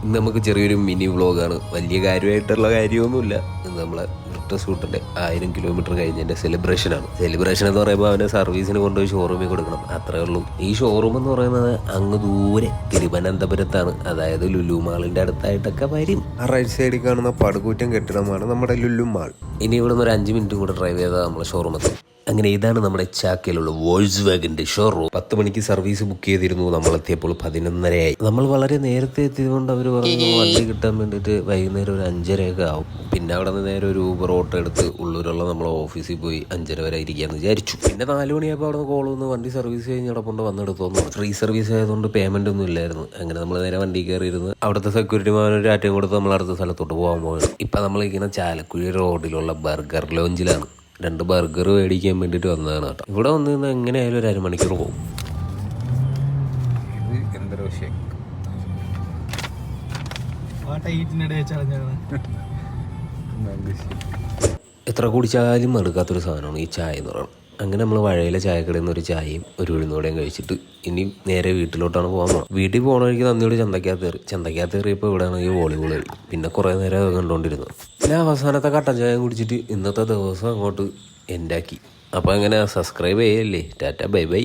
ഇന്ന് നമുക്ക് ചെറിയൊരു മിനി വ്ളോഗാണ്. വലിയ കാര്യമായിട്ടുള്ള കാര്യമൊന്നുമില്ല. ഇന്ന് നമ്മളെ ബ്രിട്ടസ് സ്കൂട്ടറിൻ്റെ 1000 കിലോമീറ്റർ കഴിഞ്ഞതിൻ്റെ സെലിബ്രേഷനാണ്. സെലിബ്രേഷൻ എന്ന് പറയുമ്പോൾ അവനെ സർവീസിന് കൊണ്ടുപോയി ഷോറൂമിൽ കൊടുക്കണം, അത്രേ ഉള്ളൂ. ഈ ഷോറൂം എന്ന് പറയുന്നത് അങ്ങ് ദൂരെ തിരുവനന്തപുരത്താണ്, അതായത് ലുലു മാളിൻ്റെ അടുത്തായിട്ടൊക്കെ വരും. ആ റൈറ്റ് സൈഡിൽ കാണുന്ന പടുകൂറ്റൻ കെട്ടിടമാണ് നമ്മുടെ ലുലു മാൾ. ഇനി ഇവിടെ നിന്ന് ഒരു 5 മിനിറ്റും കൂടെ ഡ്രൈവ് ചെയ്താൽ നമ്മളെ ഷോറൂമെത്തും. അങ്ങനെ ഇതാണ് നമ്മുടെ ചാക്കയിലുള്ള വോൾസ് വാഗന്റെ ഷോറൂം. 10 മണിക്ക് സർവീസ് ബുക്ക് ചെയ്തിരുന്നു. നമ്മളെത്തിയപ്പോൾ 11:30 നമ്മൾ വളരെ നേരത്തെ എത്തിയതുകൊണ്ട് അവർ പറഞ്ഞു വണ്ടി കിട്ടാൻ വേണ്ടിയിട്ട് വൈകുന്നേരം ഒരു 5:30 ആവും. പിന്നെ അവിടെ നിന്ന് നേരെ ഒരു ഊബർ ഓട്ടോ എടുത്ത് ഉള്ളൂരുള്ള നമ്മളെ ഓഫീസിൽ പോയി 5:30 വരെ ഇരിക്കാമെന്ന് വിചാരിച്ചു. പിന്നെ 4 മണിയായപ്പോൾ അവിടെ നിന്ന് കോൾ വന്ന് വണ്ടി സർവീസ് കഴിഞ്ഞ് അവിടെ കൊണ്ട് വന്നെടുത്തോന്നു. ഫ്രീ സർവീസ് ആയതുകൊണ്ട് പേയ്മെന്റ് ഒന്നും ഇല്ലായിരുന്നു. അങ്ങനെ നമ്മൾ നേരെ വണ്ടി കയറിയിരുന്ന് അവിടുത്തെ സെക്യൂരിറ്റി മാൻ ഒരു ആറ്റയും കൊടുത്ത് നമ്മൾ അടുത്ത സ്ഥലത്തോട്ട് പോകാൻ പോയത്. ഇപ്പം നമ്മളിങ്ങനെ ചാലക്കുഴി റോഡിലുള്ള ബർഗർ ലോഞ്ചിലാണ്. 2 ബർഗർ മേടിക്കാൻ വേണ്ടിയിട്ട് വന്നതാണ് കേട്ടോ. ഇവിടെ വന്ന് നിന്ന് എങ്ങനെയായാലും ഒരു 1/2 മണിക്കൂർ പോകും. എത്ര കുടിച്ചാലും മടുക്കാത്തൊരു സാധനമാണ് ഈ ചായ എന്ന് പറയുന്നത്. അങ്ങനെ നമ്മൾ വഴയിലെ ചായക്കടയിൽ നിന്ന് ഒരു ചായയും ഒരു ഉഴുന്നോടെയും കഴിച്ചിട്ട് ഇനി നേരെ വീട്ടിലോട്ടാണ് പോകാൻ പോകുന്നത്. വീട്ടിൽ പോകണ വഴിക്ക് നന്ദിയോട് ചന്തക്കകത്ത് കയറിയപ്പോൾ ഇവിടെയാണ് ഈ വോളിബോൾ കളി. പിന്നെ കുറേ നേരം അത് കണ്ടുകൊണ്ടിരുന്നു. പിന്നെ അവസാനത്തെ കട്ടൻ ചായ കുടിച്ചിട്ട് ഇന്നത്തെ ദിവസം അങ്ങോട്ട് എൻഡാക്കി. അപ്പോൾ അങ്ങനെ സബ്സ്ക്രൈബ് ചെയ്യല്ലേ. Tata bye bye.